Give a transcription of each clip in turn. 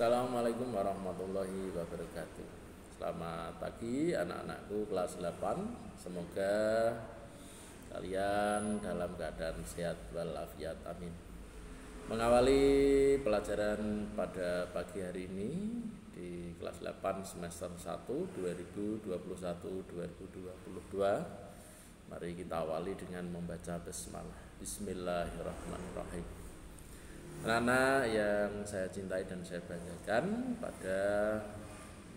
Assalamualaikum warahmatullahi wabarakatuh. Selamat pagi anak-anakku kelas 8. Semoga kalian dalam keadaan sehat walafiat, amin. Mengawali pelajaran pada pagi hari ini di kelas 8 semester 1 2021-2022. Mari kita awali dengan membaca basmalah. Bismillahirrahmanirrahim. Anak-anak yang saya cintai dan saya banggakan, pada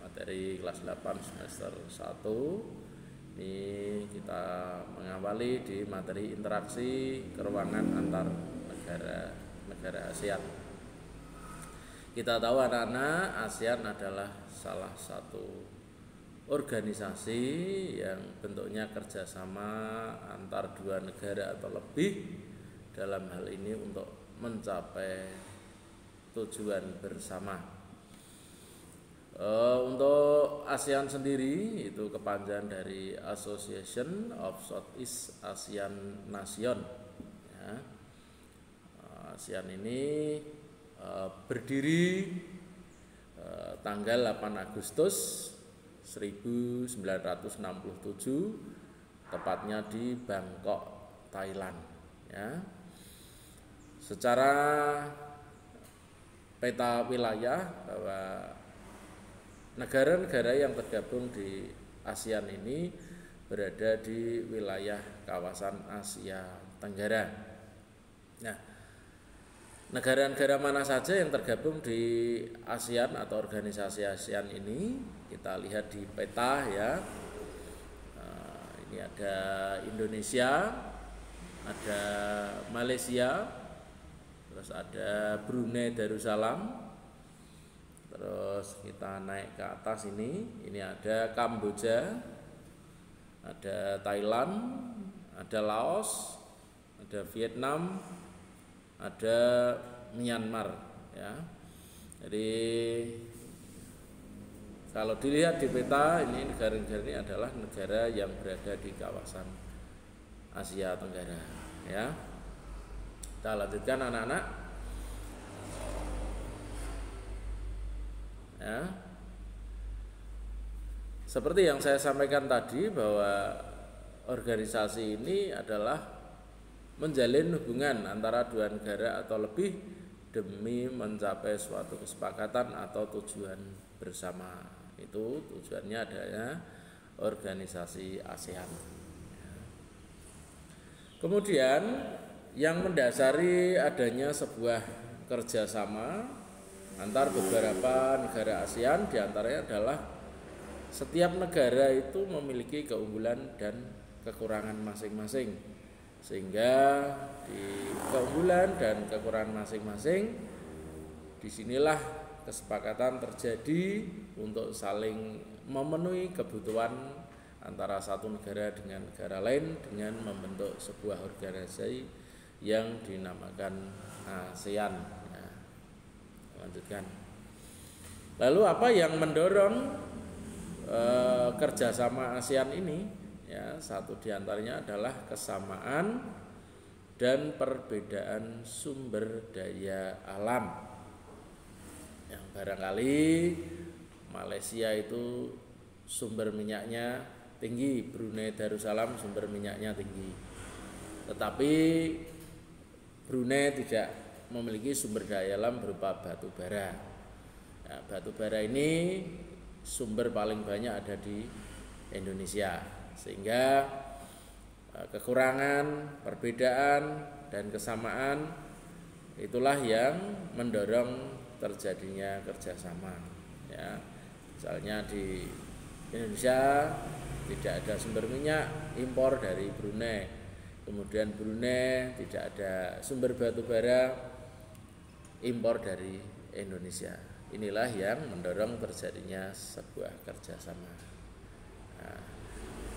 materi kelas 8 semester 1 ini kita mengawali di materi interaksi keuangan antar negara ASEAN. Kita tahu anak-anak, ASEAN adalah salah satu organisasi yang bentuknya kerjasama antar dua negara atau lebih dalam hal ini untuk mencapai tujuan bersama. Untuk ASEAN sendiri itu kepanjangan dari Association of Southeast Asian Nation. Ya. ASEAN ini berdiri tanggal 8 Agustus 1967, tepatnya di Bangkok, Thailand. Ya. Secara peta wilayah bahwa negara-negara yang tergabung di ASEAN ini berada di wilayah kawasan Asia Tenggara. Nah, negara-negara mana saja yang tergabung di ASEAN atau organisasi ASEAN ini kita lihat di peta ya. Ini ada Indonesia, ada Malaysia, terus ada Brunei Darussalam, terus kita naik ke atas ini ada Kamboja, ada Thailand, ada Laos, ada Vietnam, ada Myanmar ya. Jadi kalau dilihat di peta ini negara-negara ini adalah negara yang berada di kawasan Asia Tenggara ya. Kita lanjutkan anak-anak ya. Seperti yang saya sampaikan tadi bahwa organisasi ini adalah menjalin hubungan antara dua negara atau lebih demi mencapai suatu kesepakatan atau tujuan bersama. Itu tujuannya adanya organisasi ASEAN. Kemudian yang mendasari adanya sebuah kerjasama antar beberapa negara ASEAN diantaranya adalah setiap negara itu memiliki keunggulan dan kekurangan masing-masing, sehingga di keunggulan dan kekurangan masing-masing disinilah kesepakatan terjadi untuk saling memenuhi kebutuhan antara satu negara dengan negara lain dengan membentuk sebuah organisasi yang dinamakan ASEAN. Ya, lanjutkan. Lalu apa yang mendorong kerjasama ASEAN ini? Ya, satu diantaranya adalah kesamaan dan perbedaan sumber daya alam. Yang barangkali Malaysia itu sumber minyaknya tinggi, Brunei Darussalam sumber minyaknya tinggi. Tetapi Brunei tidak memiliki sumber daya alam berupa batu bara. Ya, batu bara ini sumber paling banyak ada di Indonesia, sehingga kekurangan, perbedaan, dan kesamaan itulah yang mendorong terjadinya kerjasama. Ya, misalnya di Indonesia tidak ada sumber minyak, impor dari Brunei. Kemudian Brunei tidak ada sumber batu bara, impor dari Indonesia. Inilah yang mendorong terjadinya sebuah kerjasama. Nah,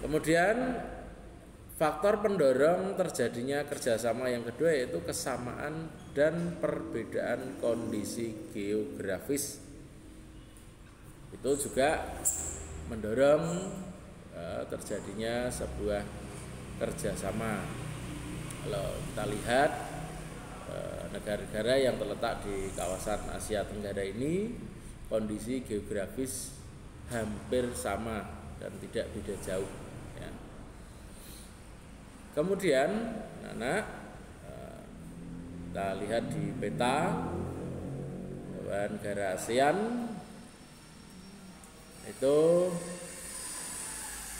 kemudian faktor pendorong terjadinya kerjasama yang kedua yaitu kesamaan dan perbedaan kondisi geografis. Itu juga mendorong terjadinya sebuah kerjasama. Kalau kita lihat negara-negara yang terletak di kawasan Asia Tenggara ini kondisi geografis hampir sama dan tidak beda jauh ya. Kemudian anak kita lihat di peta bahwa negara ASEAN itu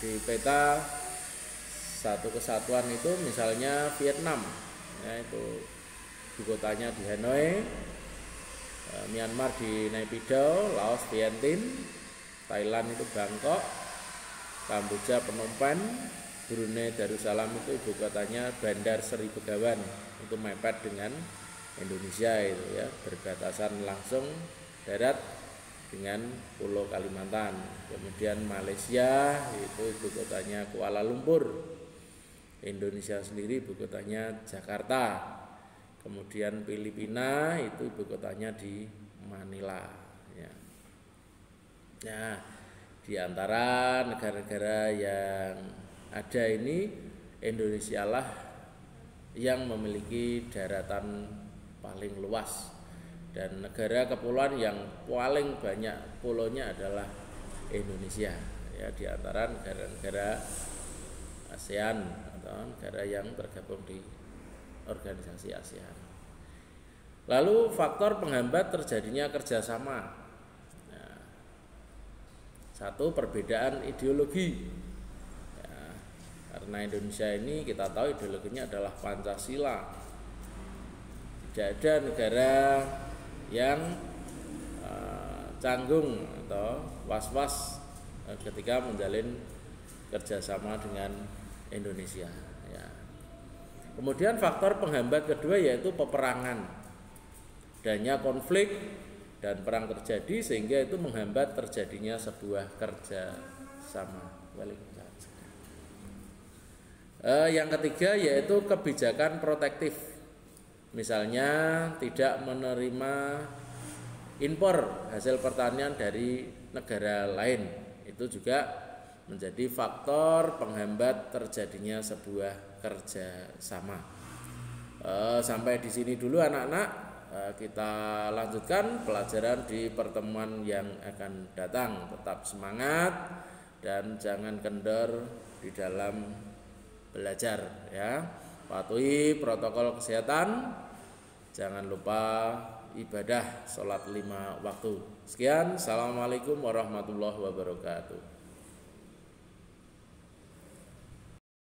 di peta satu kesatuan itu misalnya Vietnam ya, itu ibu kotanya di Hanoi, Myanmar di Naypyidaw, Laos Vientiane, Thailand itu Bangkok, Kamboja Phnom Penh, Brunei Darussalam itu ibu kotanya Bandar Seri Begawan, itu mepet dengan Indonesia itu ya, berbatasan langsung darat dengan Pulau Kalimantan. Kemudian Malaysia itu ibu kotanya Kuala Lumpur, Indonesia sendiri ibu kotanya Jakarta. Kemudian Filipina itu ibu kotanya di Manila ya. Nah, di antara negara-negara yang ada ini Indonesia lah yang memiliki daratan paling luas, dan negara kepulauan yang paling banyak pulaunya adalah Indonesia ya, di antara negara-negara ASEAN atau negara yang tergabung di organisasi ASEAN. Lalu faktor penghambat terjadinya kerjasama. Nah, satu, perbedaan ideologi. Ya, karena Indonesia ini kita tahu ideologinya adalah Pancasila. Tidak ada negara yang canggung atau was-was ketika menjalin kerjasama dengan Indonesia. Ya. Kemudian faktor penghambat kedua yaitu peperangan, adanya konflik dan perang terjadi sehingga itu menghambat terjadinya sebuah kerjasama. Yang ketiga yaitu kebijakan protektif, misalnya tidak menerima impor hasil pertanian dari negara lain, itu juga menjadi faktor penghambat terjadinya sebuah kerjasama. Sampai di sini dulu anak-anak, kita lanjutkan pelajaran di pertemuan yang akan datang. Tetap semangat dan jangan kendor di dalam belajar ya. Patuhi protokol kesehatan, jangan lupa ibadah sholat 5 waktu. Sekian, assalamualaikum warahmatullahi wabarakatuh.